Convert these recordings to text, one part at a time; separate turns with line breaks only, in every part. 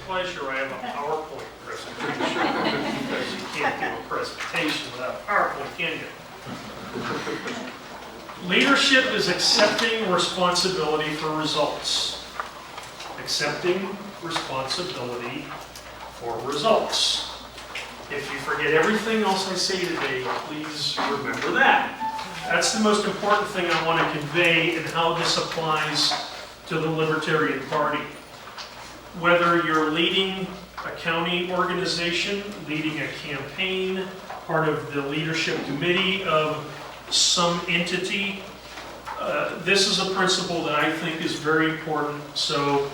pleasure, I have a PowerPoint presentation because you can't do a presentation without PowerPoint, can you? Leadership is accepting responsibility for results. Accepting responsibility for results. If you forget everything else I say today, please remember that. That's the most important thing I want to convey and how this applies to the Libertarian Party. Whether you're leading a county organization, leading a campaign, part of the leadership committee of some entity, this is a principle that I think is very important. So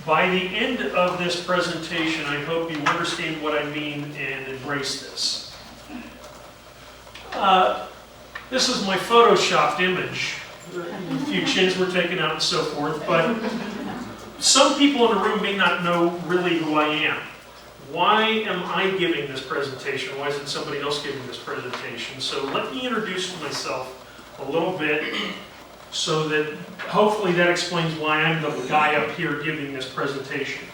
by the end of this presentation, I hope you understand what I mean and embrace this. This is my photoshopped image. A few chins were taken out and so forth, but some people in the room may not know really who I am. Why am I giving this presentation? Why isn't somebody else giving this presentation? So let me introduce myself a little bit so that hopefully that explains why I'm the guy up here giving this presentation.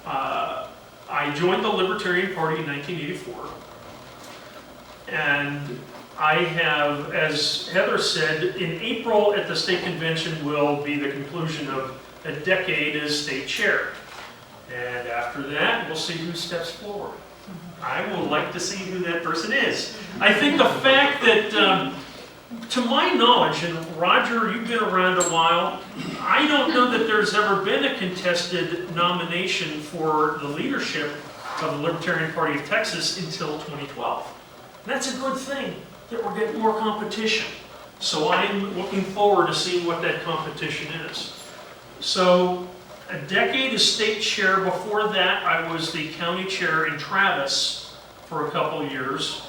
I joined the Libertarian Party in 1984, and I have, as Heather said, in April at the state convention will be the conclusion of a decade as state chair. And after that, we'll see who steps forward. I would like to see who that person is. I think the fact that, to my knowledge, and Roger, you've been around a while, I don't know that there's ever been a contested nomination for the leadership of the Libertarian Party of Texas until 2012. And that's a good thing, that we're getting more competition. So I'm looking forward to seeing what that competition is. So a decade as state chair. Before that, I was the county chair in Travis for a couple of years.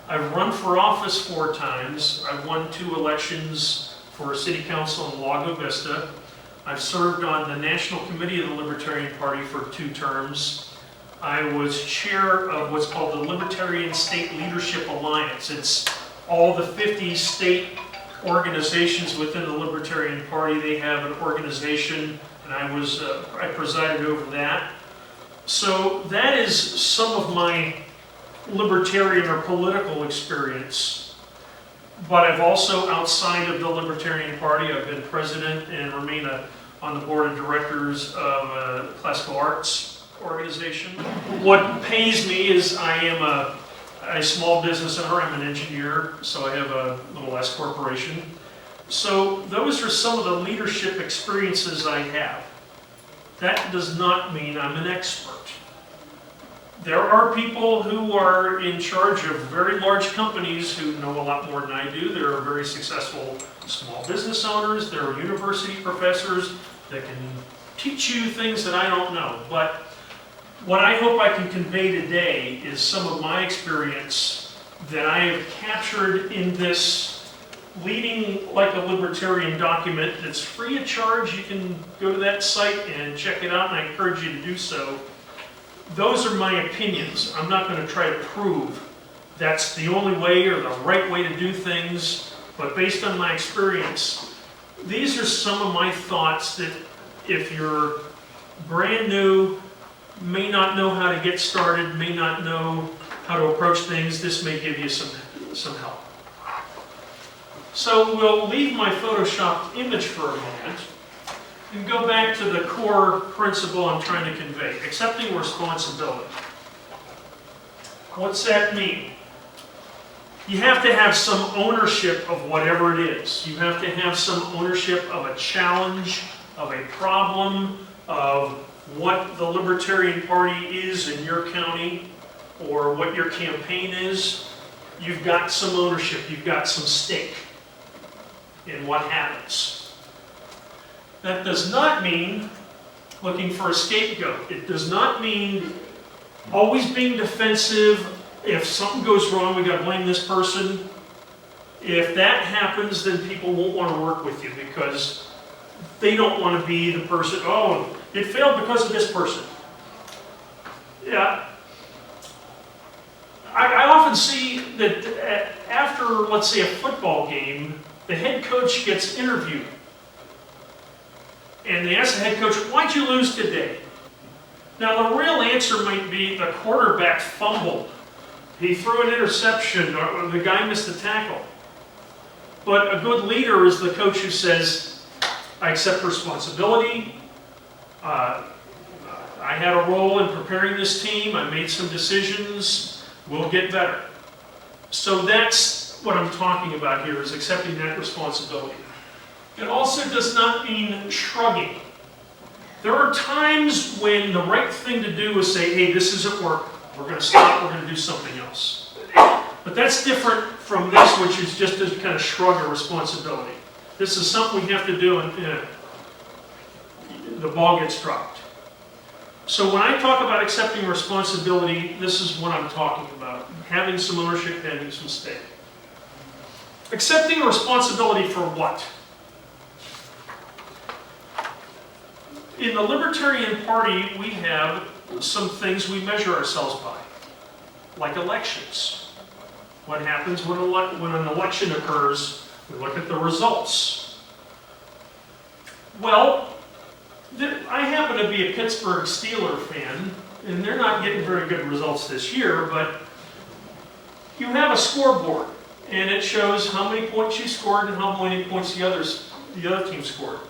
I've run for office 4 times. I won 2 elections for city council in Lago Vista. I've served on the national committee of the Libertarian Party for 2 terms. I was chair of what's called the Libertarian State Leadership Alliance. It's all the 50 state organizations within the Libertarian Party. They have an organization, and I presided over that. So that is some of my libertarian or political experience. But I've also, outside of the Libertarian Party, I've been president and remain on the board of directors of a classical arts organization. What pays me is I am a small business owner. I'm an engineer, so I have a little S corporation. So those are some of the leadership experiences I have. That does not mean I'm an expert. There are people who are in charge of very large companies who know a lot more than I do. There are very successful small business owners. There are university professors that can teach you things that I don't know. But what I hope I can convey today is some of my experience that I have captured in this Leading Like a Libertarian document that's free of charge. You can go to that site and check it out, and I encourage you to do so. Those are my opinions. I'm not going to try to prove that's the only way or the right way to do things, but based on my experience, these are some of my thoughts that if you're brand new, may not know how to get started, may not know how to approach things, this may give you some help. So we'll leave my photoshopped image for a moment and go back to the core principle I'm trying to convey, accepting responsibility. What's that mean? You have to have some ownership of whatever it is. You have to have some ownership of a challenge, of a problem, of what the Libertarian Party is in your county, or what your campaign is. You've got some ownership, you've got some stake in what happens. That does not mean looking for a scapegoat. It does not mean always being defensive. If something goes wrong, we got to blame this person. If that happens, then people won't want to work with you because they don't want to be the person, oh, it failed because of this person. Yeah. I often see that after, let's say, a football game, the head coach gets interviewed. And they ask the head coach, why'd you lose today? Now, the real answer might be the quarterback fumbled. He threw an interception, or the guy missed a tackle. But a good leader is the coach who says, I accept responsibility. I had a role in preparing this team. I made some decisions. We'll get better. So that's what I'm talking about here, is accepting that responsibility. It also does not mean shrugging. There are times when the right thing to do is say, hey, this isn't working. We're going to stop, we're going to do something else. But that's different from this, which is just to kind of shrug a responsibility. This is something we have to do and the ball gets dropped. So when I talk about accepting responsibility, this is what I'm talking about. Having some ownership, having some stake. Accepting responsibility for what? In the Libertarian Party, we have some things we measure ourselves by, like elections. What happens when an election occurs? We look at the results. Well, I happen to be a Pittsburgh Steelers fan, and they're not getting very good results this year, but you have a scoreboard, and it shows how many points you scored and how many points the other team scored.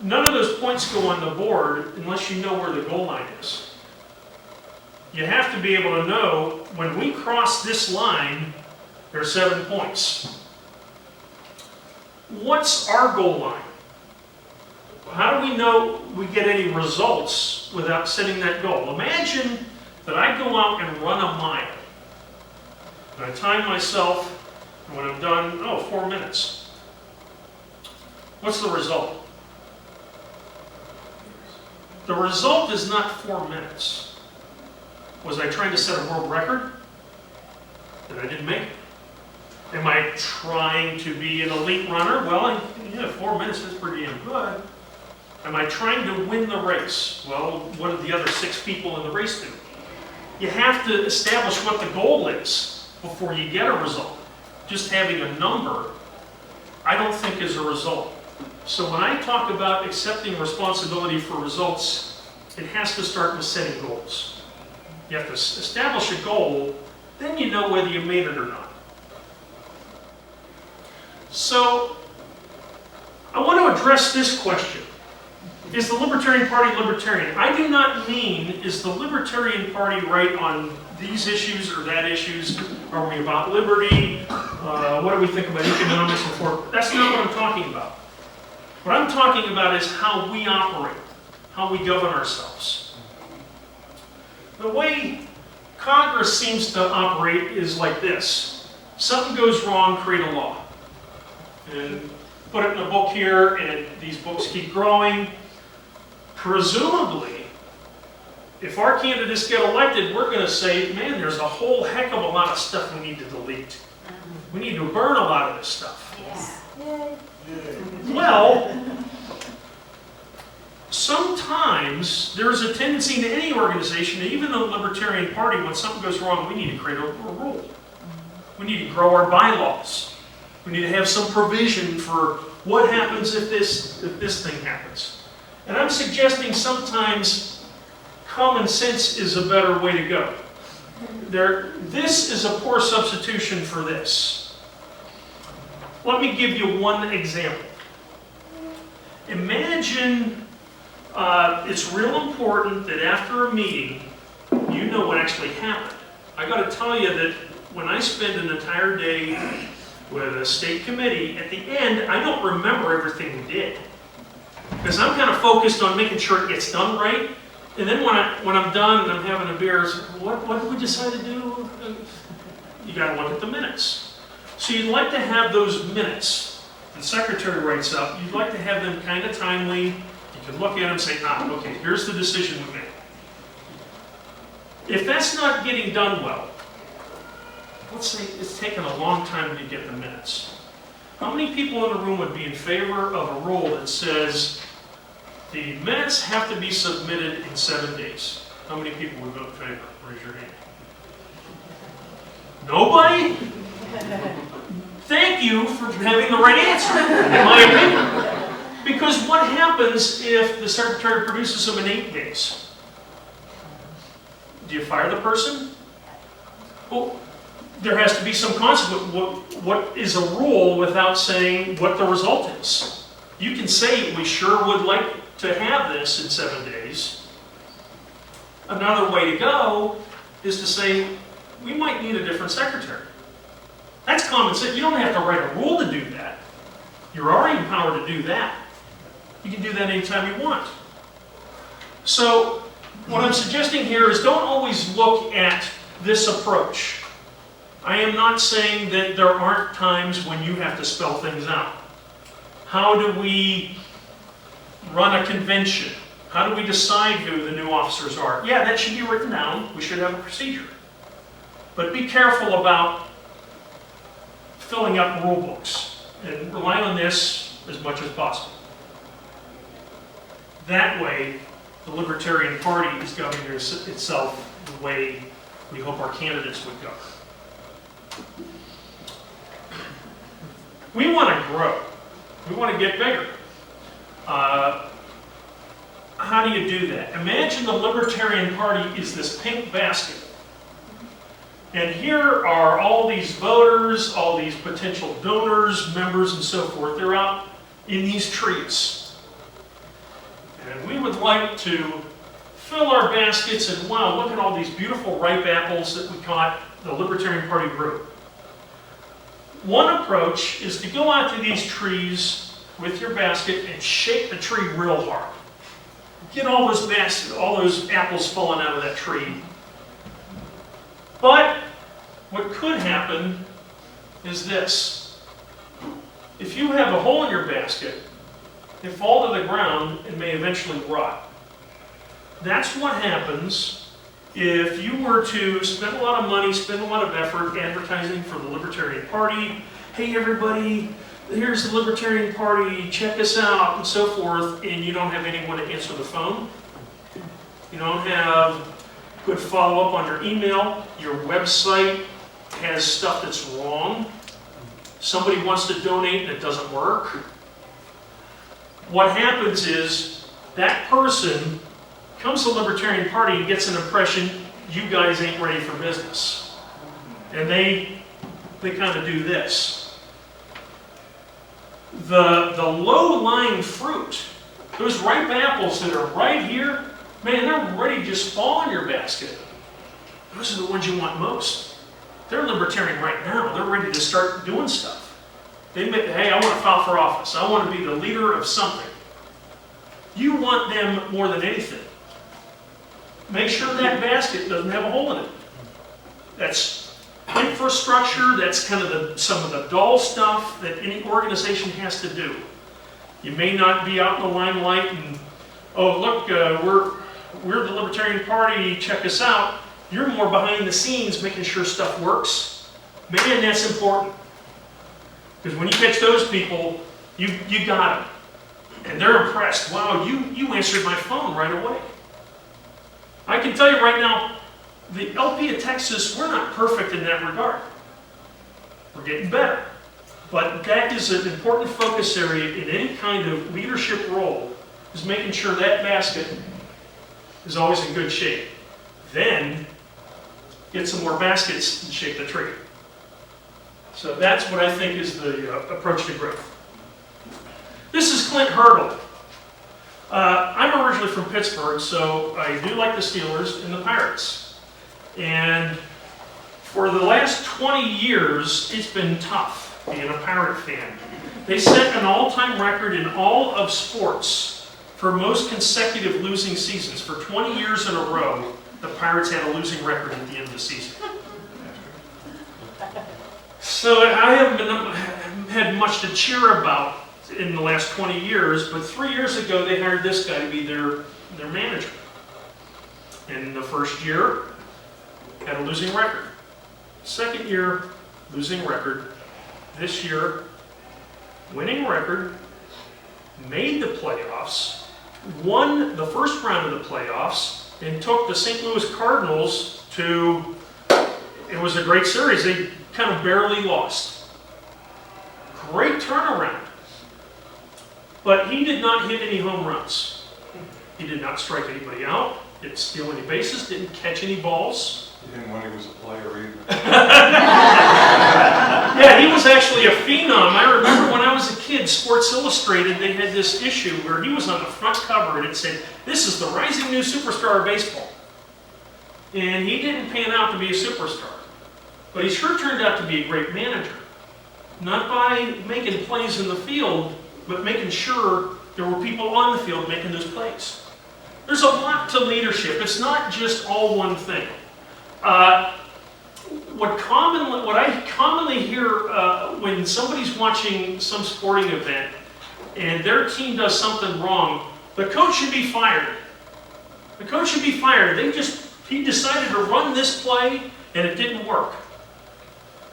None of those points go on the board unless you know where the goal line is. You have to be able to know, when we cross this line, there are 7 points. What's our goal line? How do we know we get any results without setting that goal? Imagine that I go out and run a mile. And I time myself, and when I'm done, 4 minutes. What's the result? The result is not 4 minutes. Was I trying to set a world record? That I didn't make it. Am I trying to be an elite runner? Well, 4 minutes is pretty damn good. Am I trying to win the race? Well, what did the other 6 people in the race do? You have to establish what the goal is before you get a result. Just having a number, I don't think is a result. So when I talk about accepting responsibility for results, it has to start with setting goals. You have to establish a goal, then you know whether you made it or not. So, I want to address this question. Is the Libertarian Party libertarian? I do not mean, is the Libertarian Party right on these issues or that issues? Are we about liberty? What do we think about economics and forth? That's not what I'm talking about. What I'm talking about is how we operate, how we govern ourselves. The way Congress seems to operate is like this. Something goes wrong, create a law. And put it in a book here, and these books keep growing. Presumably, if our candidates get elected, we're going to say, man, there's a whole heck of a lot of stuff we need to delete. We need to burn a lot of this stuff.
Yeah.
Well, sometimes there's a tendency in any organization, even the Libertarian Party, when something goes wrong, we need to create a rule. We need to grow our bylaws. We need to have some provision for what happens if this thing happens. And I'm suggesting sometimes common sense is a better way to go. This is a poor substitution for this. Let me give you one example. Imagine it's real important that after a meeting, you know what actually happened. I got to tell you that when I spend an entire day with a state committee, at the end, I don't remember everything we did. Because I'm kind of focused on making sure it gets done right. And then when I'm done and I'm having a beer, it's, what did we decide to do? You got to look at the minutes. So you'd like to have those minutes the secretary writes up, you'd like to have them kind of timely. You can look at them and say, okay, here's the decision we made. If that's not getting done well, let's say it's taken a long time to get the minutes. How many people in the room would be in favor of a rule that says the minutes have to be submitted in 7 days? How many people would vote in favor? Raise your hand. Nobody? Thank you for having the right answer, in my opinion. Because what happens if the secretary produces them in 8 days? Do you fire the person? Well, there has to be some consequence. What is a rule without saying what the result is? You can say, we sure would like to have this in 7 days. Another way to go is to say, we might need a different secretary. That's common sense. You don't have to write a rule to do that. You're already empowered to do that. You can do that anytime you want. So, what I'm suggesting here is don't always look at this approach. I am not saying that there aren't times when you have to spell things out. How do we run a convention? How do we decide who the new officers are? Yeah, that should be written down. We should have a procedure. But be careful about filling up rule books and rely on this as much as possible. That way, the Libertarian Party is governing itself the way we hope our candidates would govern. We want to grow. We want to get bigger. How do you do that? Imagine the Libertarian Party is this pink basket. And here are all these voters, all these potential donors, members, and so forth. They're out in these trees. And we would like to fill our baskets and, wow, look at all these beautiful ripe apples that we caught, the Libertarian Party grew. One approach is to go out to these trees with your basket and shake the tree real hard. Get all those apples falling out of that tree. But what could happen is this. If you have a hole in your basket, they fall to the ground and may eventually rot. That's what happens if you were to spend a lot of money, spend a lot of effort advertising for the Libertarian Party. Hey everybody, here's the Libertarian Party, check us out, and so forth, and you don't have anyone to answer the phone. You don't have good follow-up on your email. Your website has stuff that's wrong. Somebody wants to donate and it doesn't work. What happens is that person comes to the Libertarian Party and gets an impression you guys ain't ready for business. And they kind of do this. The low-lying fruit, those ripe apples that are right here, man, they're ready to just fall in your basket. Those are the ones you want most. They're Libertarian right now. They're ready to start doing stuff. They admit, hey, I want to file for office. I want to be the leader of something. You want them more than anything. Make sure that basket doesn't have a hole in it. That's infrastructure. That's kind of some of the dull stuff that any organization has to do. You may not be out in the limelight and, oh, look, we're the Libertarian Party, check us out. You're more behind the scenes making sure stuff works. Man, that's important. Because when you catch those people, you got them. And they're impressed. Wow, you answered my phone right away. I can tell you right now, the LP of Texas, we're not perfect in that regard. We're getting better. But that is an important focus area in any kind of leadership role, is making sure that basket is always in good shape. Then, get some more baskets and shake the tree. So that's what I think is the approach to growth. This is Clint Hurdle. I'm originally from Pittsburgh, so I do like the Steelers and the Pirates. And for the last 20 years, it's been tough being a Pirate fan. They set an all-time record in all of sports for most consecutive losing seasons. For 20 years in a row, the Pirates had a losing record at the end of the season. So I haven't had much to cheer about in the last 20 years, but 3 years ago they hired this guy to be their manager. In the first year, had a losing record. Second year, losing record. This year, winning record, made the playoffs, won the first round of the playoffs, and took the St. Louis Cardinals to, it was a great series. They kind of barely lost. Great turnaround. But he did not hit any home runs. He did not strike anybody out, didn't steal any bases, didn't catch any balls.
He didn't when he was a player either.
Yeah, he was actually a phenom. I remember when I was a kid, Sports Illustrated, they had this issue where he was on the front cover and it said, "This is the rising new superstar of baseball." And he didn't pan out to be a superstar. But he sure turned out to be a great manager. Not by making plays in the field, but making sure there were people on the field making those plays. There's a lot to leadership. It's not just all one thing. What I commonly hear when somebody's watching some sporting event and their team does something wrong, the coach should be fired. The coach should be fired. He decided to run this play and it didn't work.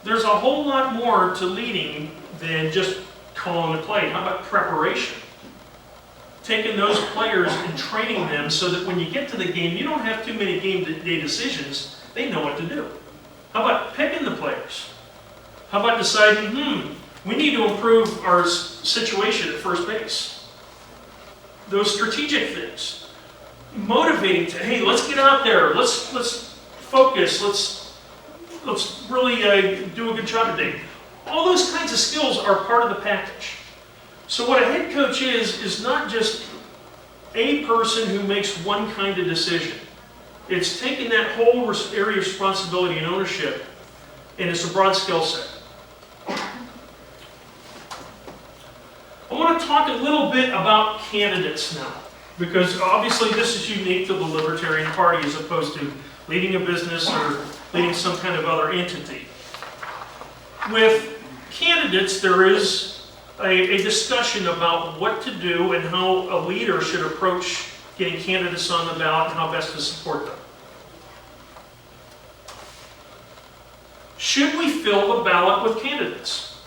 There's a whole lot more to leading than just calling the play. How about preparation? Taking those players and training them so that when you get to the game, you don't have too many game day decisions. They know what to do. How about picking the players? How about deciding, we need to improve our situation at first base? Those strategic things. Motivating to, hey, let's get out there. Let's focus. Let's really do a good job today. All those kinds of skills are part of the package. So what a head coach is not just a person who makes one kind of decision. It's taking that whole area of responsibility and ownership, and it's a broad skill set. I want to talk a little bit about candidates now, because obviously this is unique to the Libertarian Party as opposed to leading a business or leading some kind of other entity. With candidates, there is a discussion about what to do and how a leader should approach getting candidates on the ballot and how best to support them. Should we fill the ballot with candidates?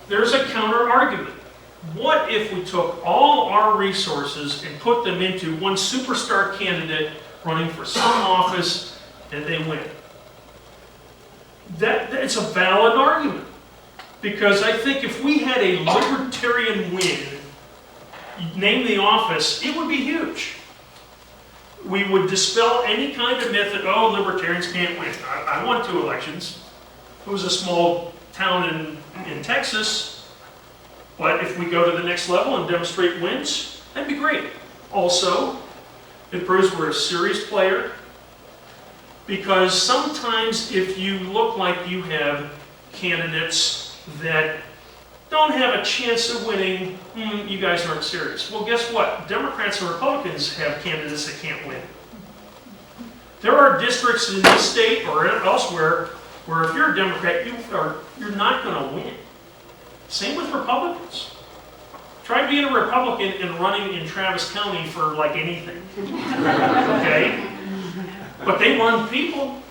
There's a counter argument. What if we took all our resources and put them into one superstar candidate running for some office and they win? It's a valid argument. Because I think if we had a Libertarian win, name the office, it would be huge. We would dispel any kind of myth that, oh, Libertarians can't win. I won 2 elections. It was a small town in Texas. But if we go to the next level and demonstrate wins, that'd be great. Also, it proves we're a serious player. Because sometimes if you look like you have candidates that don't have a chance of winning, you guys aren't serious. Well, guess what? Democrats and Republicans have candidates that can't win. There are districts in this state or elsewhere where if you're a Democrat, you're not going to win. Same with Republicans. Try being a Republican and running in Travis County for like anything. Okay? But they run people.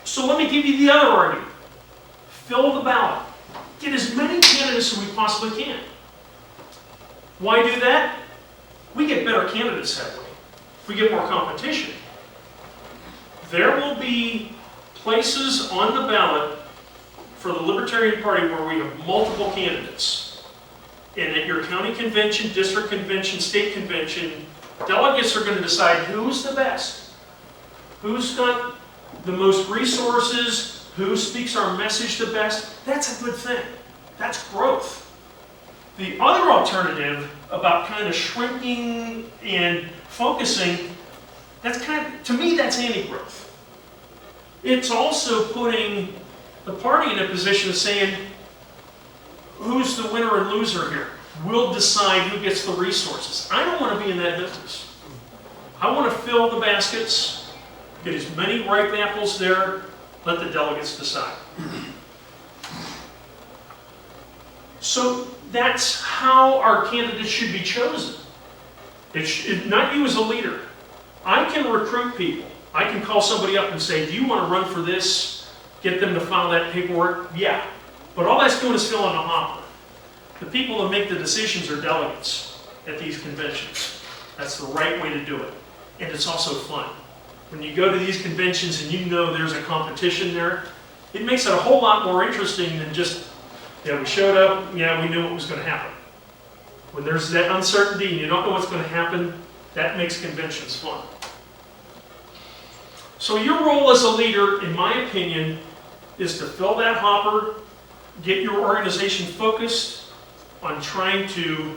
So let me give you the other argument. Fill the ballot. Get as many candidates as we possibly can. Why do that? We get better candidates that way. We get more competition. There will be places on the ballot for the Libertarian Party where we have multiple candidates. And at your county convention, district convention, state convention, delegates are going to decide who's the best, who's got the most resources, who speaks our message the best. That's a good thing. That's growth. The other alternative about kind of shrinking and focusing, to me, that's anti-growth. It's also putting the party in a position of saying, who's the winner and loser here? We'll decide who gets the resources. I don't want to be in that business. I want to fill the baskets, get as many ripe apples there, let the delegates decide. So that's how our candidates should be chosen. Not you as a leader. I can recruit people. I can call somebody up and say, do you want to run for this? Get them to file that paperwork? Yeah. But all that's doing is filling a hopper. The people that make the decisions are delegates at these conventions. That's the right way to do it. And it's also fun. When you go to these conventions and you know there's a competition there, it makes it a whole lot more interesting than just, we showed up, we knew what was going to happen. When there's that uncertainty and you don't know what's going to happen, that makes conventions fun. So your role as a leader, in my opinion, is to fill that hopper, get your organization focused on trying to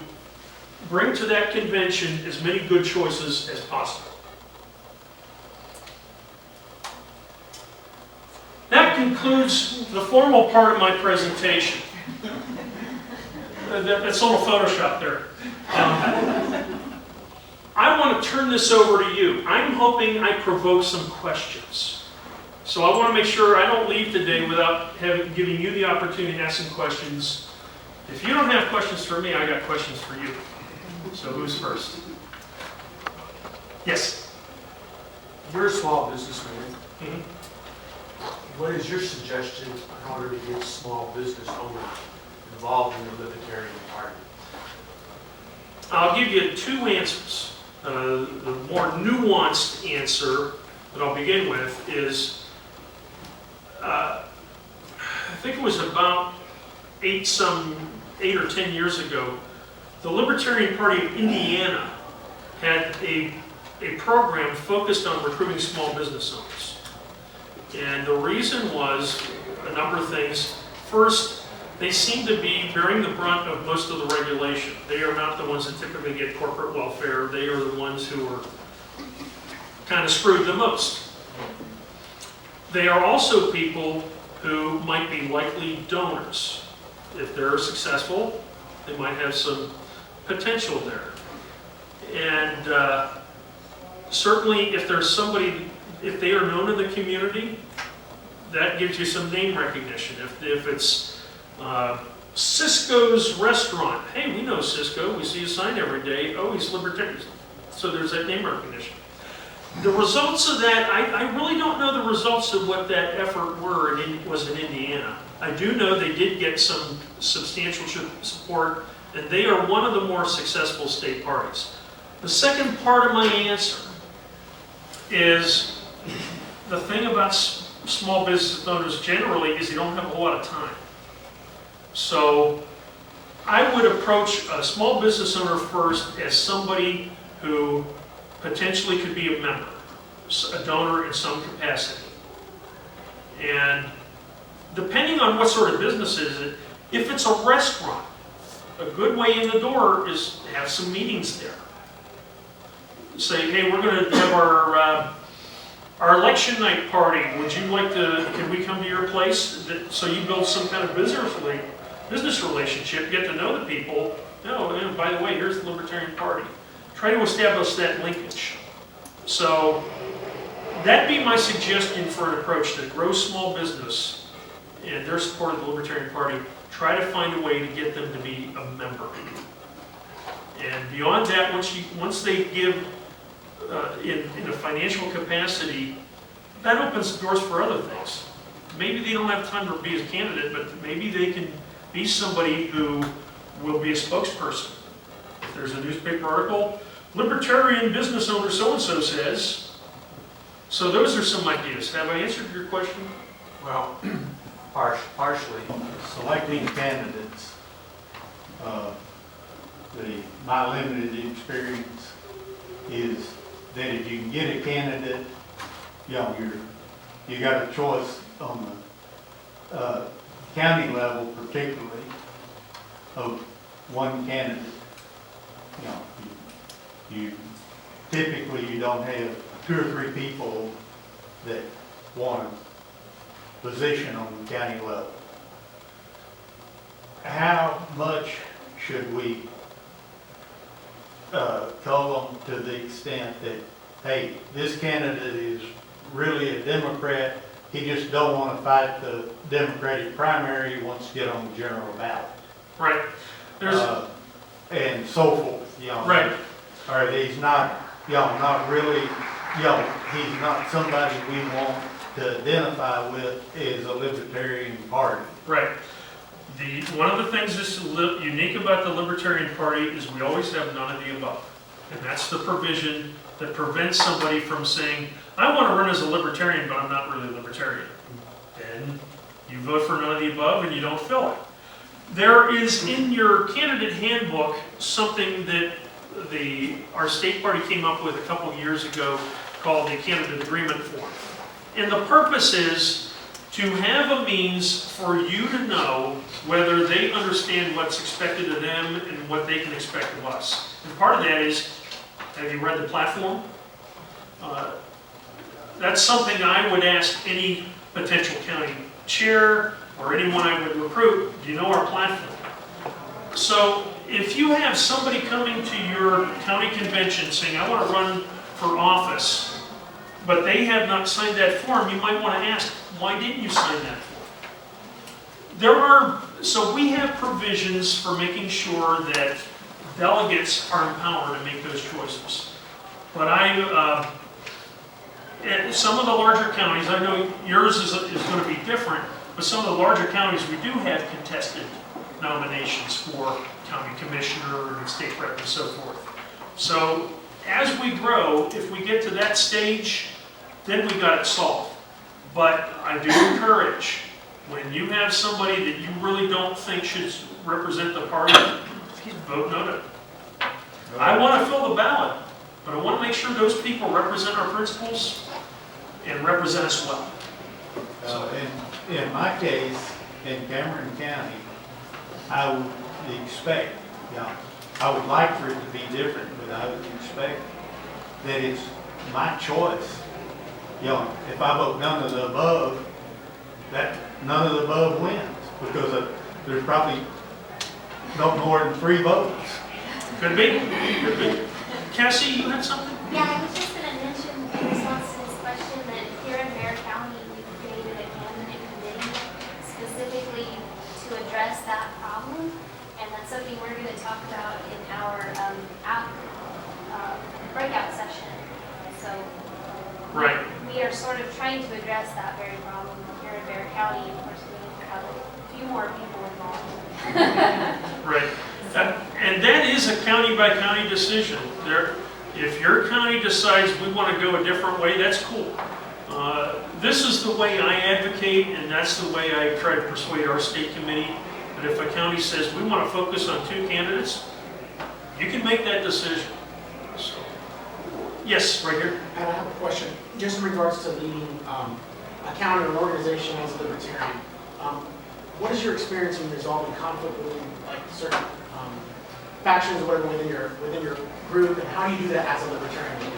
bring to that convention as many good choices as possible. That concludes the formal part of my presentation. That's a little Photoshop there. I want to turn this over to you. I'm hoping I provoke some questions. So I want to make sure I don't leave today without giving you the opportunity to ask some questions. If you don't have questions for me, I got questions for you. So who's first? Yes?
You're a small businessman.
Mhm.
What is your suggestion in order to get small business owners involved in the Libertarian Party?
I'll give you two answers. The more nuanced answer that I'll begin with is, I think it was about 8 or 10 years ago, the Libertarian Party of Indiana had a program focused on recruiting small business owners. And the reason was a number of things. First, they seem to be bearing the brunt of most of the regulation. They are not the ones that typically get corporate welfare. They are the ones who are kind of screwed the most. They are also people who might be likely donors. If they're successful, they might have some potential there. And certainly if there's somebody, if they are known in the community, that gives you some name recognition. If it's Cisco's restaurant. Hey, we know Cisco. We see a sign every day. Oh, he's Libertarian. So there's that name recognition. The results of that, I really don't know the results of what that effort was in Indiana. I do know they did get some substantial support, and they are one of the more successful state parties. The second part of my answer is the thing about small business owners generally is they don't have a whole lot of time. So I would approach a small business owner first as somebody who potentially could be a member, a donor in some capacity. And depending on what sort of business it is, if it's a restaurant, a good way in the door is to have some meetings there. Say, hey, we're going to have our election night party. Would you like to, can we come to your place? So you build some kind of business relationship, get to know the people. Oh, and by the way, here's the Libertarian Party. Try to establish that linkage. So that'd be my suggestion for an approach to grow small business and their support of the Libertarian Party. Try to find a way to get them to be a member. And beyond that, once they give in a financial capacity, that opens the doors for other things. Maybe they don't have time to be a candidate, but maybe they can be somebody who will be a spokesperson. If there's a newspaper article, Libertarian business owner so-and-so says. So those are some ideas. Have I answered your question?
Well, partially.
Selecting candidates, my limited experience is that if you can get a candidate, you know, you got a choice on the county level, particularly, of one candidate. You know, you typically you don't have 2 or 3 people that want a position on the county level. How much should we call them to the extent that, hey, this candidate is really a Democrat, he just don't want to fight the Democratic primary, he wants to get on the general ballot.
Right.
And so forth, you know.
Right.
Or he's not, you know, not really, you know, he's not somebody we want to identify with as a Libertarian Party.
Right. One of the things that's unique about the Libertarian Party is we always have none of the above. And that's the provision that prevents somebody from saying, I want to run as a Libertarian, but I'm not really a Libertarian. And you vote for none of the above and you don't fill it. There is in your candidate handbook something that our state party came up with a couple of years ago called the candidate agreement form. And the purpose is to have a means for you to know whether they understand what's expected of them and what they can expect of us. And part of that is, have you read the platform? That's something I would ask any potential county chair or anyone I would recruit. Do you know our platform? So if you have somebody coming to your county convention saying, I want to run for office, but they have not signed that form, you might want to ask, why didn't you sign that form? So we have provisions for making sure that delegates are empowered to make those choices. But in some of the larger counties, I know yours is going to be different, but some of the larger counties, we do have contested nominations for county commissioner and state rep and so forth. So as we grow, if we get to that stage, then we got it solved. But I do encourage, when you have somebody that you really don't think should represent the party, vote no to. I want to fill the ballot, but I want to make sure those people represent our principles and represent us well.
In my case, in Cameron County, I would expect, I would like for it to be different, but I would expect that it's my choice. If I vote none of the above, that none of the above wins, because there's probably no more than 3 votes.
Could be. Could be. Cassie, you had something?
Yeah, I was just going to mention in response to his question that here in Bear County, we've created a candidate committee specifically to address that problem. And that's something we're going to talk about in our breakout session. So
Right.
we are sort of trying to address that very problem here in Bear County. Of course, we need to have a few more people involved.
Right. And that is a county by county decision. If your county decides we want to go a different way, that's cool. This is the way I advocate, and that's the way I try to persuade our state committee. But if a county says we want to focus on 2 candidates, you can make that decision. So, yes, right here.
And I have a question, just in regards to leading a county or an organization as a Libertarian. What is your experience in resolving conflict within certain factions or whatever within your group, and how do you do that as a Libertarian leader?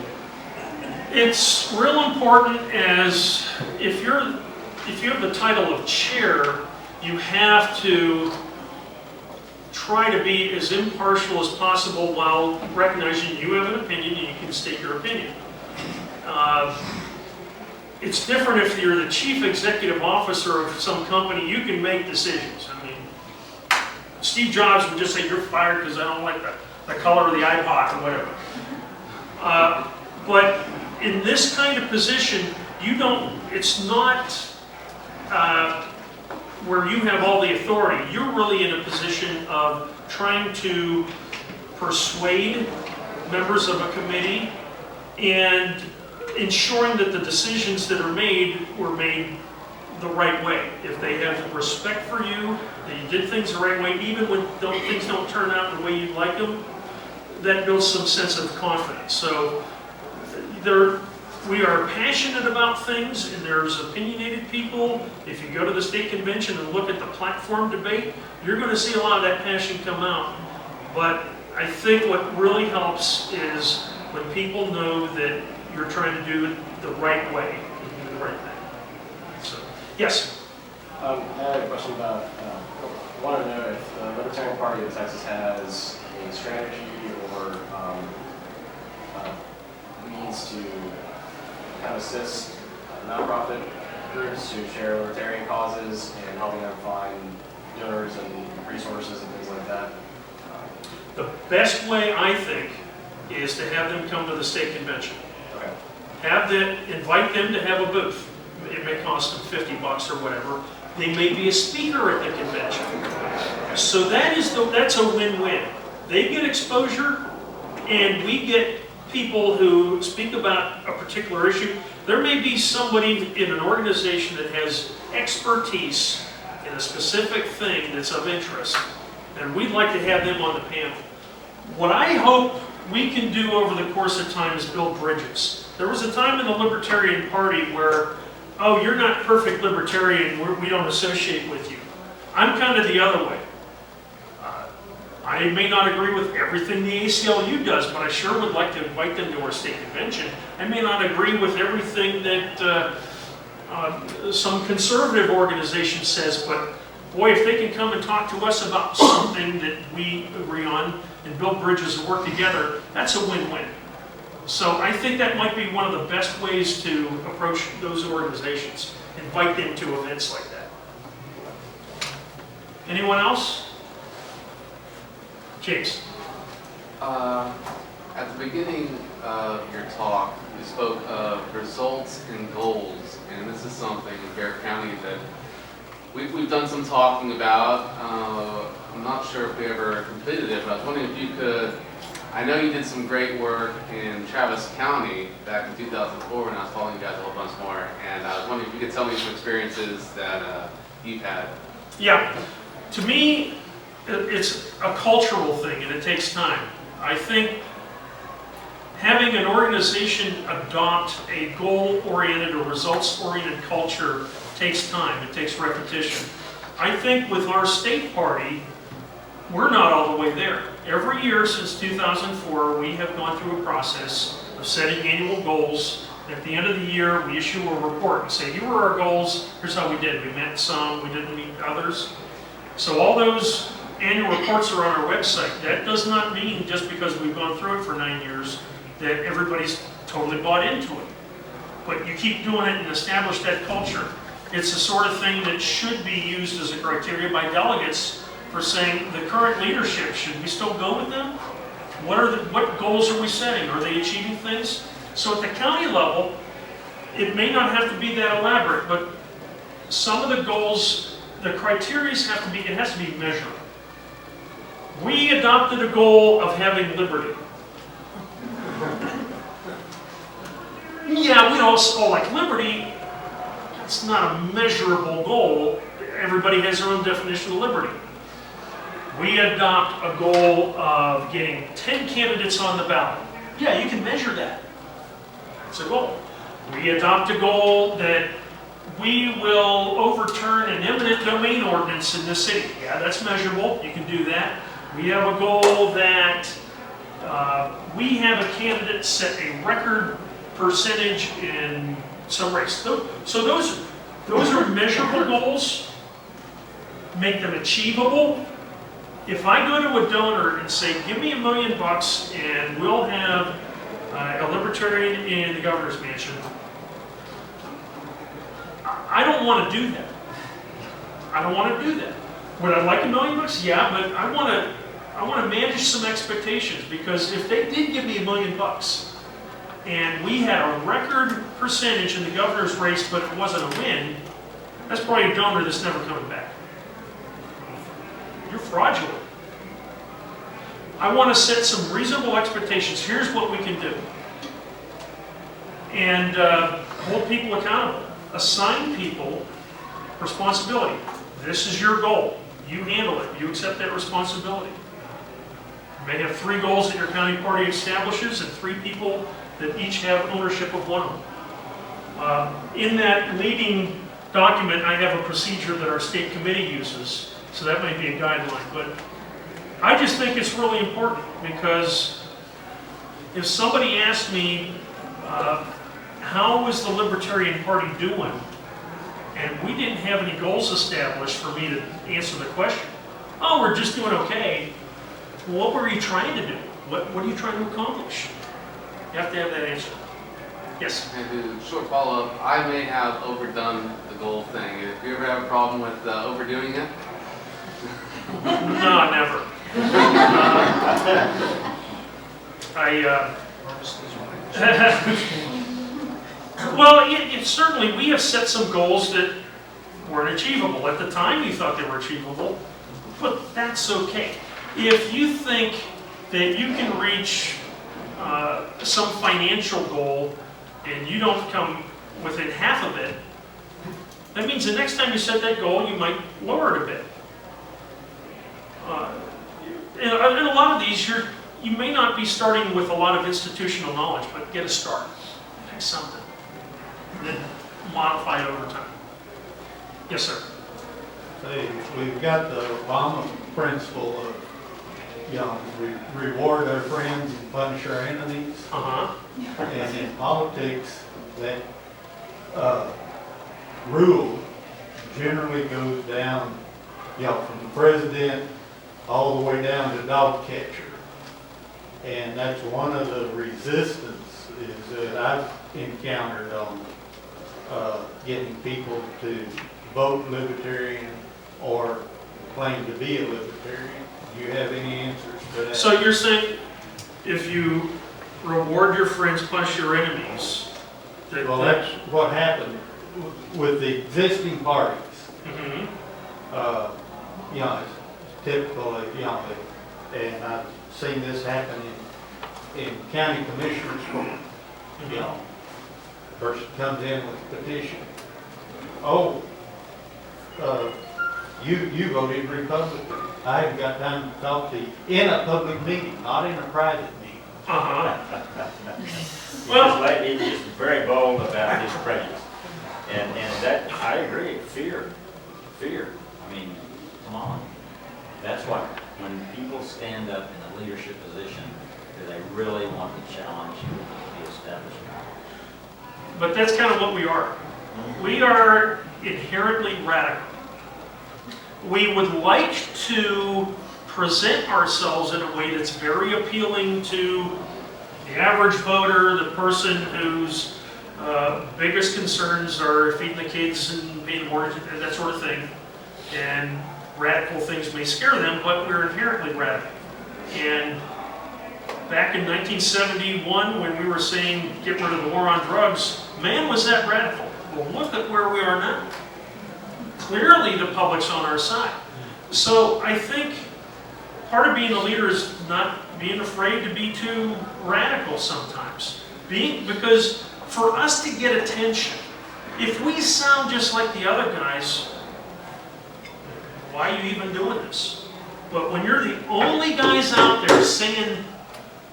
It's real important, as if you have the title of chair, you have to try to be as impartial as possible while recognizing you have an opinion and you can state your opinion. It's different if you're the chief executive officer of some company. You can make decisions. I mean, Steve Jobs would just say, you're fired because I don't like the color of the iPod or whatever. But in this kind of position, it's not where you have all the authority. You're really in a position of trying to persuade members of a committee and ensuring that the decisions that are made were made the right way. If they have respect for you, that you did things the right way, even when things don't turn out the way you'd like them, that builds some sense of confidence. So we are passionate about things, and there's opinionated people. If you go to the state convention and look at the platform debate, you're going to see a lot of that passion come out. But I think what really helps is when people know that you're trying to do it the right way and do the right thing. So, yes?
I had a question about, I want to know if the Libertarian Party of Texas has a strategy or means to kind of assist nonprofit groups who share libertarian causes and helping them find donors and resources and things like that.
The best way, I think, is to have them come to the state convention.
Okay.
Invite them to have a booth. It may cost them $50 or whatever. They may be a speaker at the convention. So that's a win-win. They get exposure, and we get people who speak about a particular issue. There may be somebody in an organization that has expertise in and a specific thing that's of interest, and we'd like to have them on the panel. What I hope we can do over the course of time is build bridges. There was a time in the Libertarian Party where, oh, you're not perfect Libertarian, we don't associate with you. I'm kind of the other way. I may not agree with everything the ACLU does, but I sure would like to invite them to our state convention. I may not agree with everything that some conservative organization says, but boy, if they can come and talk to us about something that we agree on and build bridges and work together, that's a win-win. So I think that might be one of the best ways to approach those organizations, invite them to events like that. Anyone else? James.
At the beginning of your talk, you spoke of results and goals, and this is something in Bear County that we've done some talking about. I'm not sure if we ever completed it, but I was wondering if you could, I know you did some great work in Travis County back in 2004 when I was following you guys a whole bunch more, and I was wondering if you could tell me some experiences that you've had.
Yeah, to me, it's a cultural thing and it takes time. I think having an organization adopt a goal-oriented or results-oriented culture takes time, it takes repetition. I think with our state party, we're not all the way there. Every year since 2004, we have gone through a process of setting annual goals. At the end of the year, we issue a report and say, here were our goals, here's how we did. We met some, we didn't meet others. So all those annual reports are on our website. That does not mean just because we've gone through it for 9 years that everybody's totally bought into it. But you keep doing it and establish that culture. It's the sort of thing that should be used as a criteria by delegates for saying the current leadership, should we still go with them? What goals are we setting? Are they achieving things? So at the county level, it may not have to be that elaborate, but some of the goals, the criteria have to be, it has to be measurable. We adopted a goal of having liberty. Yeah, we all like liberty. It's not a measurable goal. Everybody has their own definition of liberty. We adopt a goal of getting 10 candidates on the ballot. Yeah, you can measure that. It's a goal. We adopt a goal that we will overturn an eminent domain ordinance in the city. Yeah, that's measurable. You can do that. We have a goal that we have a candidate set a record percentage in some race. So those are measurable goals. Make them achievable. If I go to a donor and say, give me $1 million and we'll have a Libertarian in the governor's mansion, I don't want to do that. I don't want to do that. Would I like $1 million? Yeah, but I want to manage some expectations, because if they did give me $1 million and we had a record percentage in the governor's race, but it wasn't a win, that's probably a donor that's never coming back. You're fraudulent. I want to set some reasonable expectations. Here's what we can do. And hold people accountable. Assign people responsibility. This is your goal. You handle it. You accept that responsibility. You may have 3 goals that your county party establishes and 3 people that each have ownership of one of them. In that leading document, I have a procedure that our state committee uses, so that might be a guideline. But I just think it's really important, because if somebody asked me, how is the Libertarian Party doing? And we didn't have any goals established for me to answer the question. Oh, we're just doing okay. Well, what were you trying to do? What are you trying to accomplish? You have to have that answer. Yes?
Maybe a short follow-up. I may have overdone the goal thing. If you ever have a problem with overdoing it?
No, never. Well, certainly we have set some goals that weren't achievable. At the time you thought they were achievable, but that's okay. If you think that you can reach some financial goal and you don't come within half of it, That means the next time you set that goal, you might lower it a bit. In a lot of these, you may not be starting with a lot of institutional knowledge, but get a start. Pick something. And then modify it over time. Yes, sir.
See, we've got the Obama principle of, we reward our friends and punish our enemies.
Uh-huh.
And in politics, that rule generally goes down, from the president all the way down to dog catcher. And that's one of the resistance that I've encountered on getting people to vote Libertarian or claim to be a Libertarian. Do you have any answers for that?
So you're saying if you reward your friends, punish your enemies,
Well, that's what happened with the existing parties.
Mhm.
It's typical, and I've seen this happen in county commissioners court. Person comes in with a petition. Oh, you voted Republican. I haven't got time to talk to you in a public meeting, not in a private meeting.
Uh-huh.
Well, he's just very bold about his prejudice. And that, I agree, fear. I mean, come on. That's why, when people stand up in a leadership position, do they really want to challenge the establishment?
But that's kind of what we are. We are inherently radical. We would like to present ourselves in a way that's very appealing to the average voter, the person whose biggest concerns are feeding the kids and paying the mortgage and that sort of thing. And radical things may scare them, but we're inherently radical. And back in 1971, when we were saying get rid of the war on drugs, man, was that radical. Well, look at where we are now. Clearly, the public's on our side. So I think part of being a leader is not being afraid to be too radical sometimes. Because for us to get attention, if we sound just like the other guys, why are you even doing this? But when you're the only guys out there saying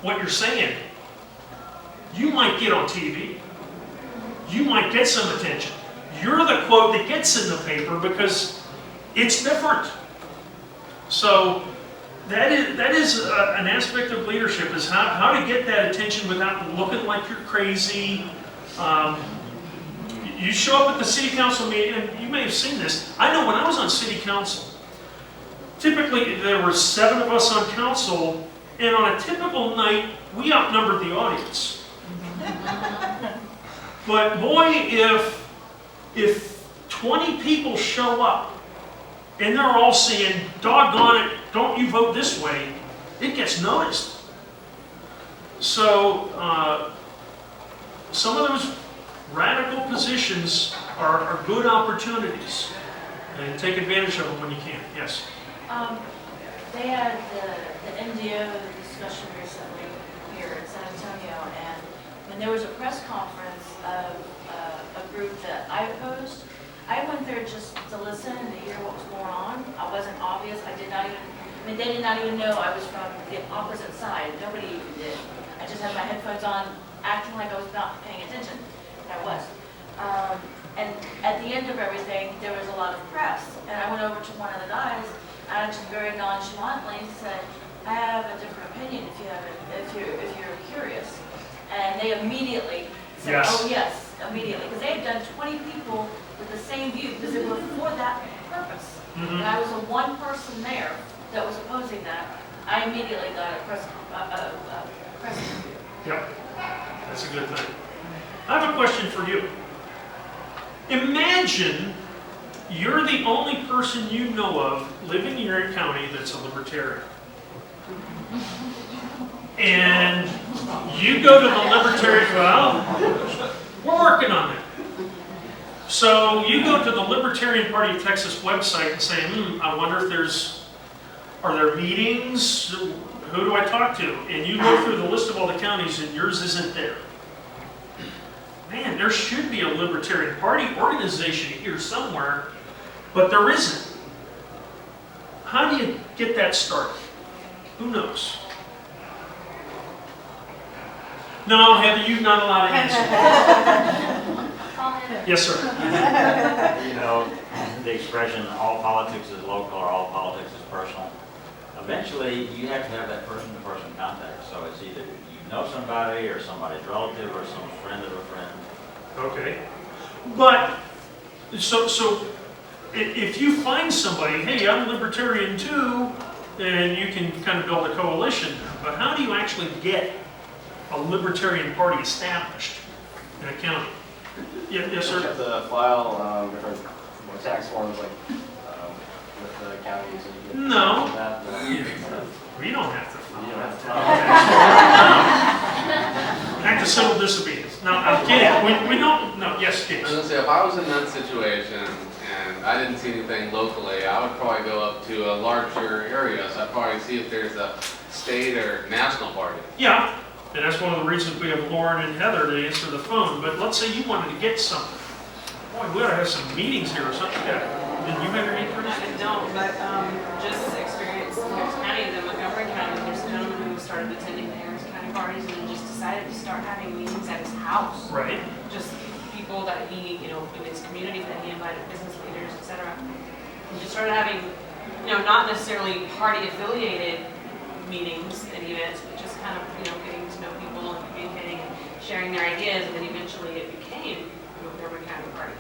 what you're saying, you might get on TV. You might get some attention. You're the quote that gets in the paper because it's different. So that is an aspect of leadership, is how to get that attention without looking like you're crazy. You show up at the city council meeting, and you may have seen this. I know when I was on city council, typically there were 7 of us on council, and on a typical night, we outnumbered the audience. But boy, if 20 people show up, and they're all saying, doggone it, don't you vote this way, it gets noticed. So, some of those radical positions are good opportunities, and take advantage of them when you can. Yes?
They had the NDO discussion recently here in San Antonio, and when there was a press conference of a group that I opposed, I went there just to listen and to hear what was going on. I wasn't obvious. They did not even know I was from the opposite side. Nobody even did. I just had my headphones on, acting like I was not paying attention. And I was. And at the end of everything, there was a lot of press. And I went over to one of the guys, and I just very nonchalantly said, I have a different opinion if you're curious. And they immediately said,
Yes.
oh yes, immediately. Because they had done 20 people with the same view, because they were for that purpose. And I was the one person there that was opposing that. I immediately got a press interview.
Yep. That's a good thing. I have a question for you. Imagine you're the only person you know of living in your county that's a libertarian. And you go to the Libertarian, well, we're working on it. So you go to the Libertarian Party of Texas website and say, I wonder if are there meetings? Who do I talk to? And you look through the list of all the counties and yours isn't there. man, there should be a Libertarian Party organization here somewhere, but there isn't. How do you get that started? Who knows? No, Heather, you're not allowed to answer.
Comment.
Yes, sir.
You know, the expression, all politics is local or all politics is personal. Eventually, you have to have that person-to-person contact. So it's either you know somebody or somebody's relative or some friend of a friend.
Okay. But, so if you find somebody, hey, I'm libertarian too, then you can kind of build a coalition. But how do you actually get a Libertarian Party established in a county? Yes,
You
sir?
have to file different tax forms like with the county, so you can.
No.
That,
We don't have to.
you don't have to.
Act of civil disobedience. No, I'm kidding. We don't, no, yes,
I
James.
was gonna say, if I was in that situation and I didn't see anything locally, I would probably go up to a larger area. So I'd probably see if there's a state or national party.
Yeah, and that's one of the reasons we have Lauren and Heather to answer the phone. But let's say you wanted to get something. Boy, we ought to have some meetings here or something. Yeah. Did you have your hand raised?
I don't, but just experience in Harris County, the Montgomery County, there's a gentleman who started attending the Harris County parties and then just decided to start having meetings at his house.
Right.
Just people that he, in his community that he invited, business leaders, etc. And just started having, not necessarily party affiliated meetings and events, but just kind of, getting to know people and communicating and sharing their ideas, and then eventually it became the Montgomery County party.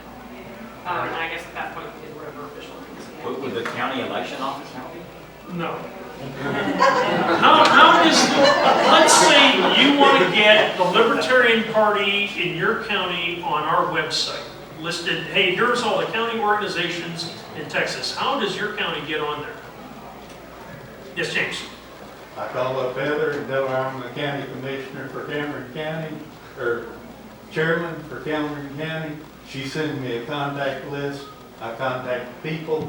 And I guess at that point we did whatever official things he had.
Would the county election office help you?
No. How is, let's say you want to get the Libertarian Party in your county on our website, listed, hey, here's all the county organizations in Texas. How does your county get on there? Yes, James?
I call up Heather and tell her I'm the county commissioner for Cameron County, or chairman for Cameron County. She sends me a contact list. I contact people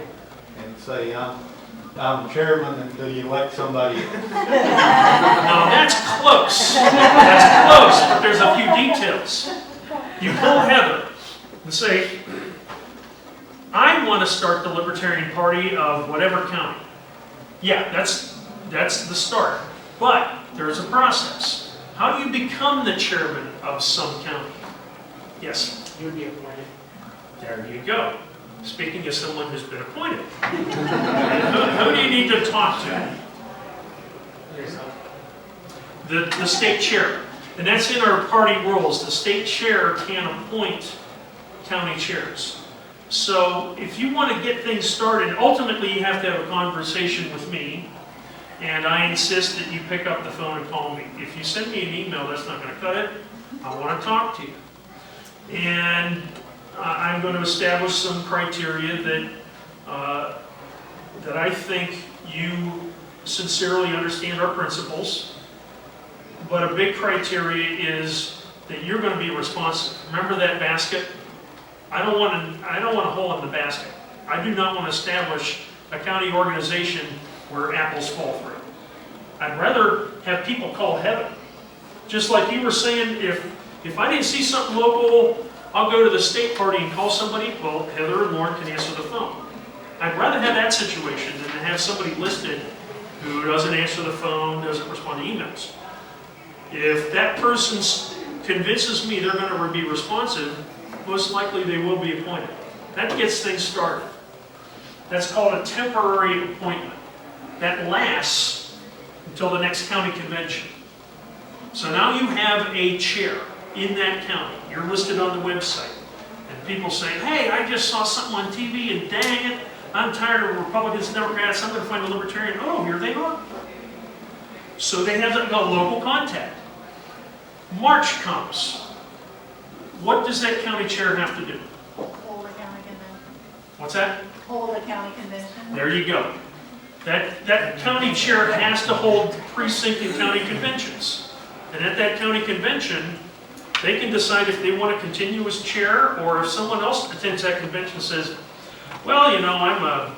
and say I'm chairman until you elect somebody else.
Now, that's close. That's close, but there's a few details. You call Heather and say, I want to start the Libertarian Party of whatever county. Yeah, that's the start. But there's a process. How do you become the chairman of some county? Yes?
You would be appointed.
There you go. Speaking as someone who's been appointed. Who do you need to talk to?
Yourself.
The state chair. And that's in our party rules. The state chair can appoint county chairs. So if you want to get things started, ultimately you have to have a conversation with me. And I insist that you pick up the phone and call me. If you send me an email, that's not going to cut it. I want to talk to you. And I'm going to establish some criteria that I think you sincerely understand our principles. But a big criteria is that you're going to be responsive. Remember that basket? I don't want a hole in the basket. I do not want to establish a county organization where apples fall through. I'd rather have people call Heather. Just like you were saying, if I didn't see something local, I'll go to the state party and call somebody. Well, Heather and Lauren can answer the phone. I'd rather have that situation than to have somebody listed who doesn't answer the phone, doesn't respond to emails. If that person convinces me they're going to be responsive, most likely they will be appointed. That gets things started. That's called a temporary appointment. That lasts until the next county convention. So now you have a chair in that county. You're listed on the website. And people say, hey, I just saw something on TV and dang it, I'm tired of Republicans and Democrats, I'm going to find a Libertarian. Oh, here they are. So they have a local contact. March comes. What does that county chair have to do?
Hold a county convention.
What's that?
Hold a county convention.
There you go. That county chair has to hold precinct and county conventions. And at that county convention, they can decide if they want to continue as chair, or if someone else attends that convention and says, well, I'm a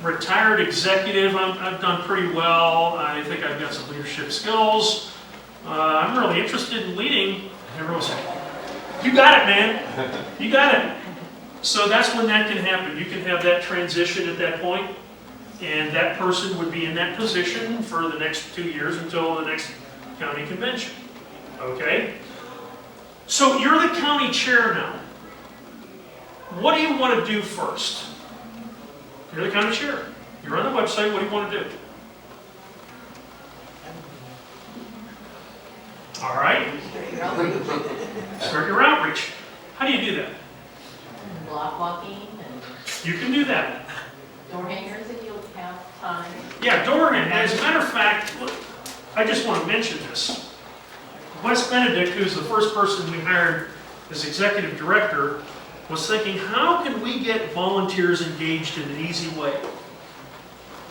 retired executive, I've done pretty well, I think I've got some leadership skills, I'm really interested in leading. And everyone's like, You got it, man. You got it. So that's when that can happen. You can have that transition at that point, and that person would be in that position for the next 2 years until the next county convention. Okay? So you're the county chair now. What do you want to do first? You're the county chair. You're on the website. What do you want to do? All right. Start your outreach. How do you do that?
Block walking and
You can do that.
door hangers if you'll have time.
Yeah, Dorian, as a matter of fact, look, I just want to mention this. Wes Benedict, who's the first person we hired as executive director, was thinking, how can we get volunteers engaged in an easy way?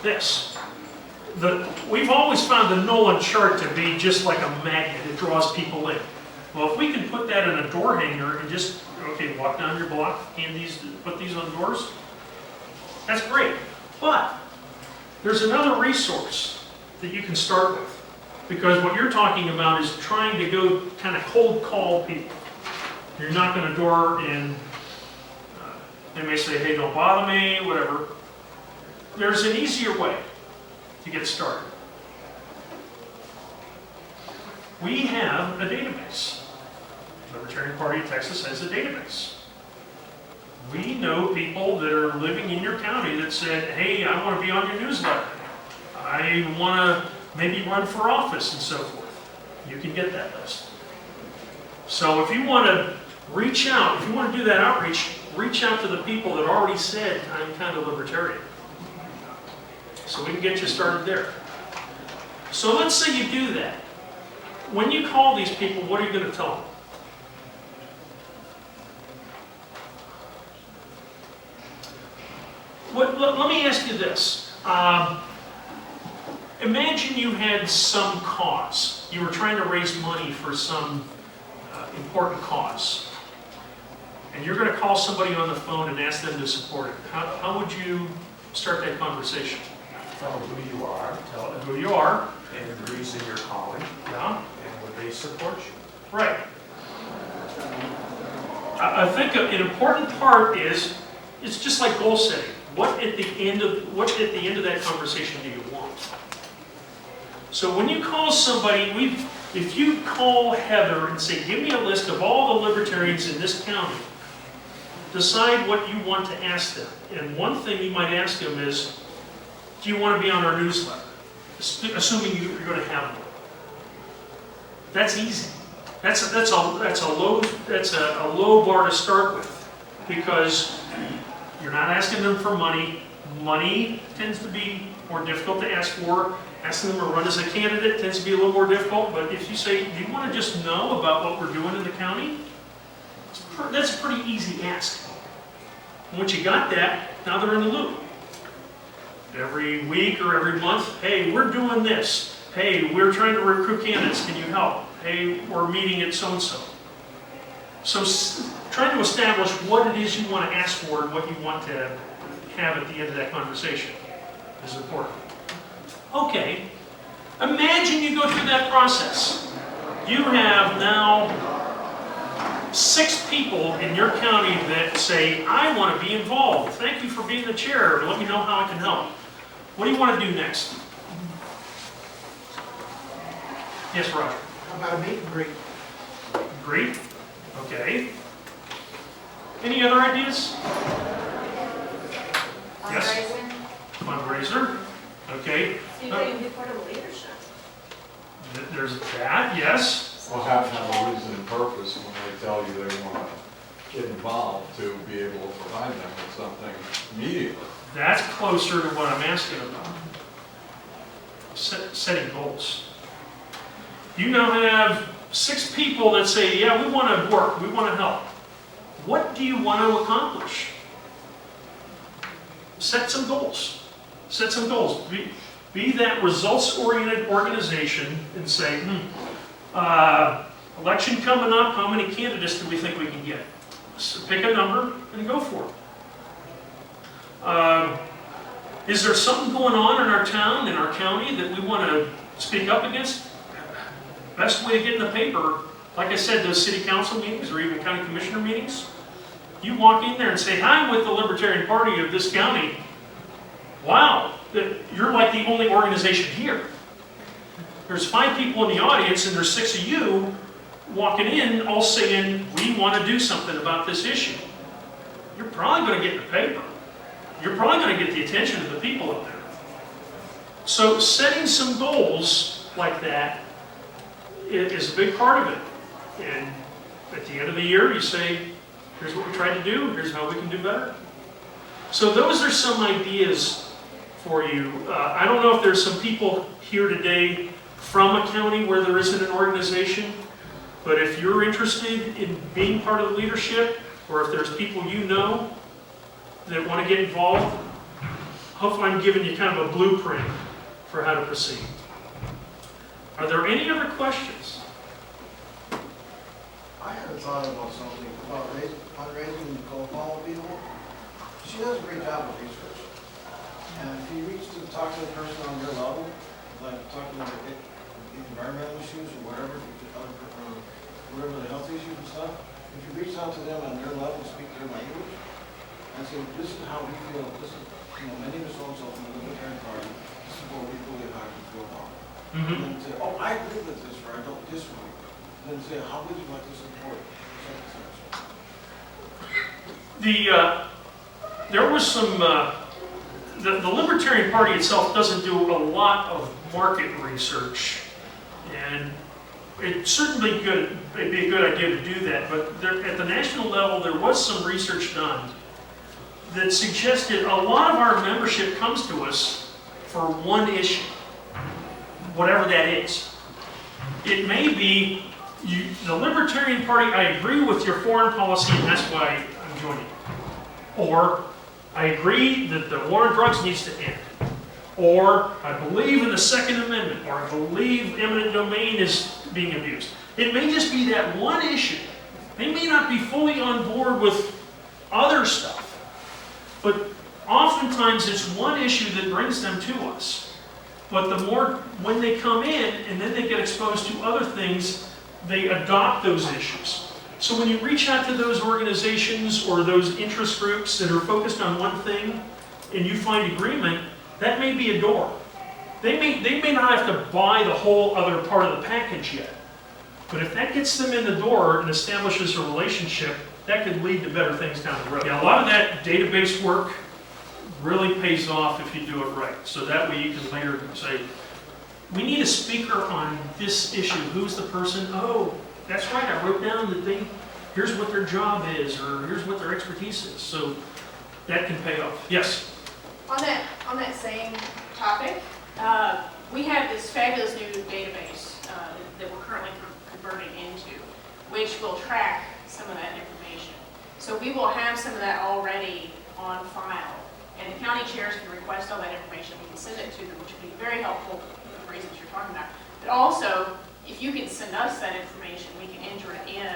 This. We've always found the Nolan chart to be just like a magnet. It draws people in. Well, if we can put that in a door hanger and just, okay, walk down your block, put these on doors, that's great. But there's another resource that you can start with. Because what you're talking about is trying to go kind of cold call people. You're knocking a door and they may say, hey, don't bother me, whatever. There's an easier way to get started. We have a database. The Libertarian Party of Texas has a database. We know people that are living in your county that said, hey, I want to be on your newsletter. I want to maybe run for office and so forth. You can get that list. So if you want to reach out, if you want to do that outreach, reach out to the people that already said, I'm kind of libertarian. So we can get you started there. So let's say you do that. When you call these people, what are you going to tell them? Let me ask you this. Imagine you had some cause. You were trying to raise money for some important cause. And you're going to call somebody on the phone and ask them to support it. How would you start that conversation?
Tell them who you are,
Tell them who you are.
and the reason you're calling,
Yeah.
and would they support you?
Right. I think an important part is, it's just like goal setting. What at the end of that conversation do you want? So when you call somebody, if you call Heather and say, give me a list of all the libertarians in this county, decide what you want to ask them. And one thing you might ask them is, do you want to be on our newsletter? Assuming you're going to have one. That's easy. That's a low bar to start with, because you're not asking them for money. Money tends to be more difficult to ask for. Asking them to run as a candidate tends to be a little more difficult. But if you say, do you want to just know about what we're doing in the county? That's a pretty easy ask. And once you got that, now they're in the loop. Every week or every month, hey, we're doing this. Hey, we're trying to recruit candidates. Can you help? Hey, we're meeting at so-and-so. So trying to establish what it is you want to ask for and what you want to have at the end of that conversation is important. Okay, imagine you go through that process. You have now 6 people in your county that say, I want to be involved. Thank you for being the chair. Let me know how I can help. What do you want to do next? Yes, Roger.
How about a meet and greet?
Great. Okay. Any other ideas? Yes. Fundraiser. Okay.
So you can be part of the leadership.
There's that, yes.
We'll have to have a reason and purpose when they tell you they want to get involved to be able to provide them with something immediately.
That's closer to what I'm asking about. Setting goals. You now have 6 people that say, yeah, we want to work, we want to help. What do you want to accomplish? Set some goals. Set some goals. Be that results-oriented organization and say, election coming up, how many candidates do we think we can get? So pick a number and go for it. Is there something going on in our town, in our county, that we want to speak up against? Best way to get in the paper Like I said, those city council meetings or even county commissioner meetings, you walk in there and say, "Hi, I'm with the Libertarian Party of this county." Wow, you're like the only organization here. There's 5 people in the audience and there's 6 of you walking in all saying, "We want to do something about this issue." You're probably going to get in the paper. You're probably going to get the attention of the people up there. So setting some goals like that is a big part of it. And at the end of the year, you say, "Here's what we tried to do, here's how we can do better." So those are some ideas for you. I don't know if there's some people here today from a county where there isn't an organization, but if you're interested in being part of the leadership, or if there's people you know that want to get involved, hopefully I'm giving you kind of a blueprint for how to proceed. Are there any other questions?
I had a thought about something, about fundraising Nicole Paul. She does a great job of research. And if you reach to talk to the person on your level, like talking about environmental issues or whatever, or whatever the health issues and stuff, if you reach out to them on their level, speak their language, and say, "This is how we feel, this is, my name is so-and-so from the Libertarian Party, this is what we believe how we feel about it." And then say, "Oh, I agree with this," or "I don't disagree." Then say, "How would you like to support?"
There was some, the Libertarian Party itself doesn't do a lot of market research, and it's certainly good, it'd be a good idea to do that, but at the national level, there was some research done that suggested a lot of our membership comes to us for one issue, whatever that is. It may be, the Libertarian Party, I agree with your foreign policy and that's why I'm joining. Or, I agree that the war on drugs needs to end. Or, I believe in the Second Amendment. Or, I believe eminent domain is being abused. It may just be that one issue. They may not be fully on board with other stuff. But oftentimes it's one issue that brings them to us. But the more, when they come in and then they get exposed to other things, they adopt those issues. So when you reach out to those organizations or those interest groups that are focused on one thing and you find agreement, that may be a door. They may not have to buy the whole other part of the package yet. But if that gets them in the door and establishes a relationship, that could lead to better things down the road. Now, a lot of that database work really pays off if you do it right. So that way you can later say, "We need a speaker on this issue. Who's the person? Oh, that's right, I wrote down that here's what their job is, or here's what their expertise is." So that can pay off. Yes?
On that same topic, we have this fabulous new database that we're currently converting into, which will track some of that information. So we will have some of that already on file, and the county chairs can request all that information. We can send it to them, which would be very helpful for the reasons you're talking about. But also, if you can send us that information, we can enter it in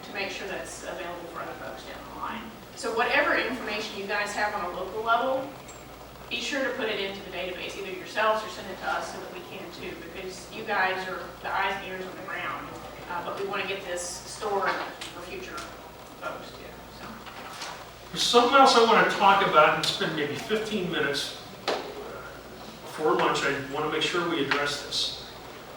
to make sure that's available for other folks down the line. So whatever information you guys have on a local level, be sure to put it into the database, either yourselves or send it to us so that we can too, because you guys are the eyes and ears on the ground. But we want to get this stored for future folks too. So.
There's something else I want to talk about and spend maybe 15 minutes before lunch. I want to make sure we address this.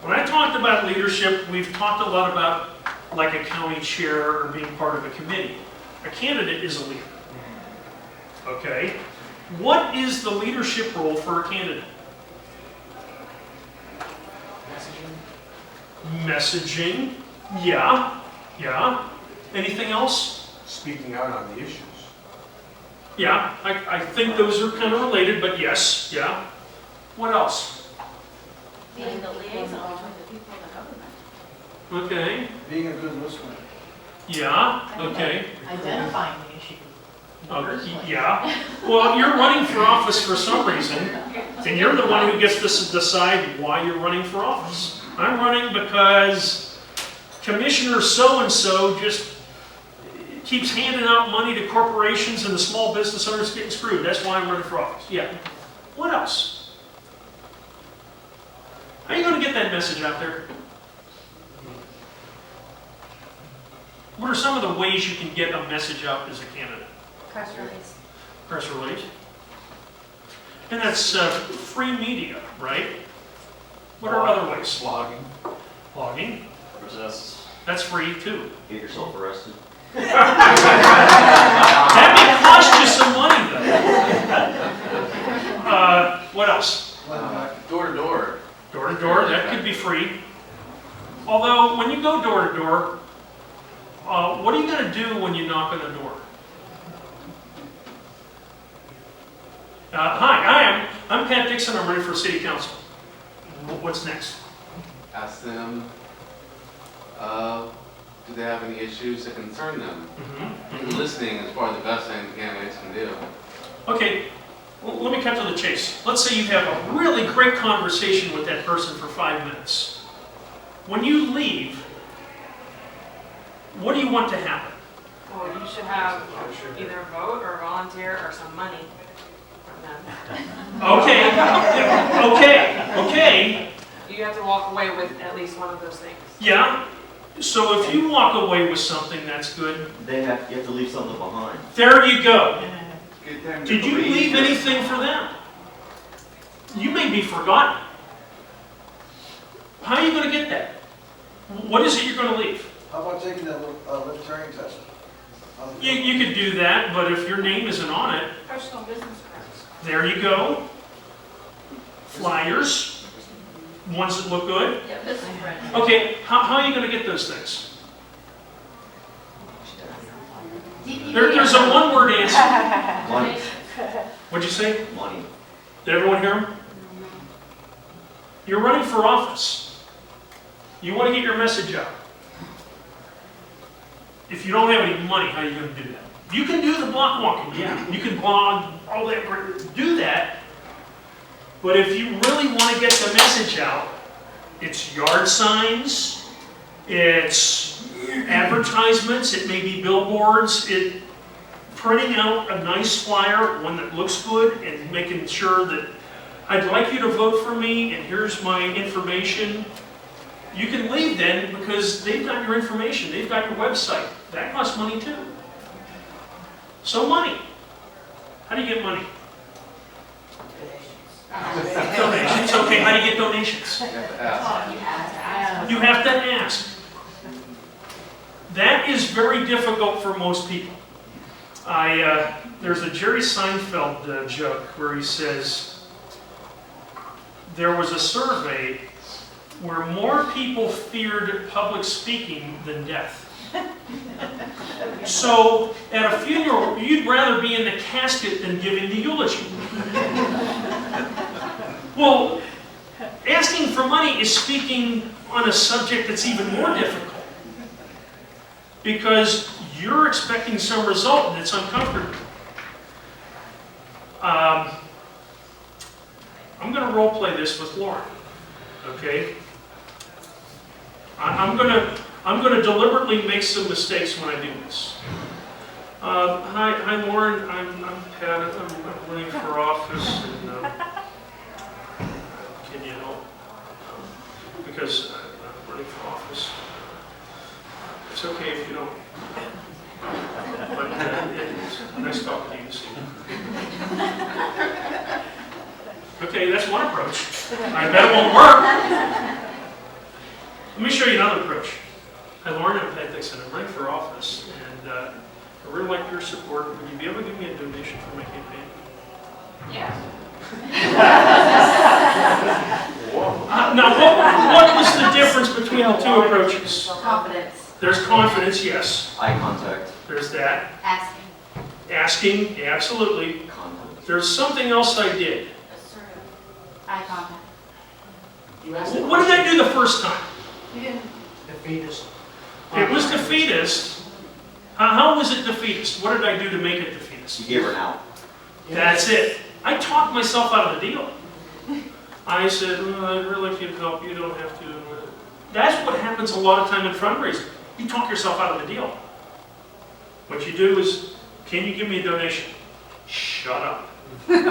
When I talked about leadership, we've talked a lot about like a county chair or being part of a committee. A candidate is a leader. Okay? What is the leadership role for a candidate? Messaging. Yeah. Anything else?
Speaking out on the issues.
Yeah, I think those are kind of related, but yes, yeah. What else?
Being the liaison between the people and the government.
Okay.
Being a good listener.
Yeah, okay.
Identifying the issue.
Yeah. Well, you're running for office for some reason, and you're the one who gets to decide why you're running for office. I'm running because Commissioner so-and-so just keeps handing out money to corporations and the small business owners getting screwed. That's why I'm running for office. Yeah. What else? How are you going to get that message out there? What are some of the ways you can get a message out as a candidate?
Press release.
Press release? And that's free media, right? What are other ways?
Logging.
Logging,
Resist.
that's free too.
Get yourself arrested.
That may cost you some money though. What else?
Door to door.
Door to door, that could be free. Although, when you go door to door, what are you going to do when you knock on the door? Hi, I'm Pat Dixon, I'm ready for city council. What's next?
Ask them, do they have any issues that concern them? Listening is probably the best thing candidates can do.
Okay, well, let me cut to the chase. Let's say you have a really great conversation with that person for 5 minutes. When you leave, what do you want to happen?
Well, you should have either a vote or a volunteer or some money from them.
Okay.
You have to walk away with at least one of those things.
Yeah, so if you walk away with something, that's good.
You have to leave something behind.
There you go.
Get them to
Did you
believe
leave
you.
anything for them? You may be forgotten. How are you going to get that? What is it you're going to leave?
How about taking the Libertarian test?
You could do that, but if your name isn't on it,
Personal business cards.
there you go. Flyers, ones that look good.
Yeah, business cards.
Okay, how are you going to get those things? There's a one-word answer.
Money.
What'd you say?
Money.
Did everyone hear him? You're running for office. You want to get your message out. If you don't have any money, how are you going to do that? You can do the block walking, yeah. You can blog, all that, do that. But if you really want to get the message out, it's yard signs, it's advertisements, it may be billboards, printing out a nice flyer, one that looks good, and making sure that I'd like you to vote for me, and here's my information. You can leave then because they've got your information, they've got your website. That costs money too. So money. How do you get money? Donations. Okay, how do you get donations?
You have to ask.
You have to ask. That is very difficult for most people. There's a Jerry Seinfeld joke where he says, there was a survey where more people feared public speaking than death. So, at a funeral, you'd rather be in the casket than giving the eulogy. Well, asking for money is speaking on a subject that's even more difficult. Because you're expecting some result and it's uncomfortable. I'm going to role play this with Lauren, okay? I'm going to deliberately make some mistakes when I do this. Hi, Lauren. I'm Pat. I'm running for office. And, can you help? Because I'm running for office. It's okay if you don't. But it's nice talking to you this evening. Okay, that's one approach. I bet it won't work. Let me show you another approach. Hi, Lauren, I'm Pat Dixon. I'm running for office, and I really like your support. Would you be able to give me a donation for my campaign?
Yeah.
Now, what was the difference between the two approaches?
Confidence.
There's confidence, yes.
Eye contact.
There's that.
Asking.
Asking, yeah, absolutely.
Contact.
There's something else I did.
Assertive.
Eye contact.
You asked the
What did I do the first time?
You didn't.
defeatist.
It was defeatist. How was it defeatist? What did I do to make it defeatist?
You gave her an out.
That's it. I talked myself out of the deal. I said, I'd really like you to help. You don't have to. That's what happens a lot of time in fundraising. You talk yourself out of the deal. What you do is, can you give me a donation? Shut up.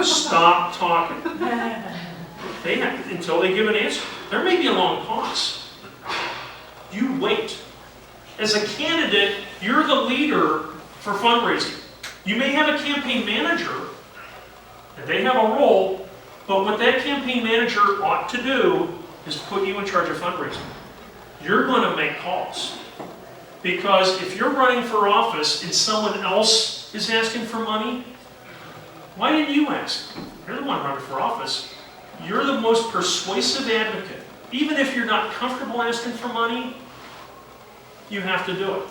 Stop talking. They have, until they give an answer. There may be a long pause. You wait. As a candidate, you're the leader for fundraising. You may have a campaign manager, and they have a role, but what that campaign manager ought to do is put you in charge of fundraising. You're going to make calls. Because if you're running for office and someone else is asking for money, why didn't you ask? You're the one running for office. You're the most persuasive advocate. Even if you're not comfortable asking for money, you have to do it.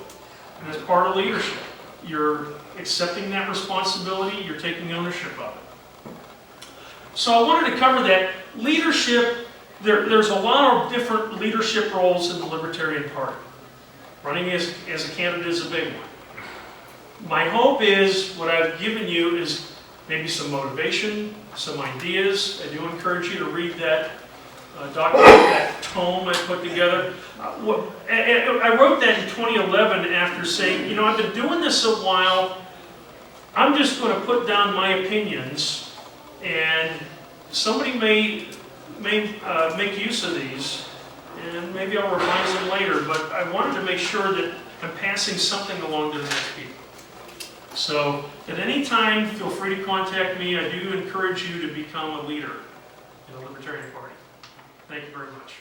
And as part of leadership, you're accepting that responsibility, you're taking ownership of it. So I wanted to cover that. Leadership, there's a lot of different leadership roles in the Libertarian Party. Running as a candidate is a big one. My hope is, what I've given you is maybe some motivation, some ideas. I do encourage you to read that document, that tome I put together. I wrote that in 2011 after saying, I've been doing this a while. I'm just going to put down my opinions, and somebody may make use of these, and maybe I'll revise them later, but I wanted to make sure that I'm passing something along to the next people. So at any time, feel free to contact me. I do encourage you to become a leader in the Libertarian Party. Thank you very much.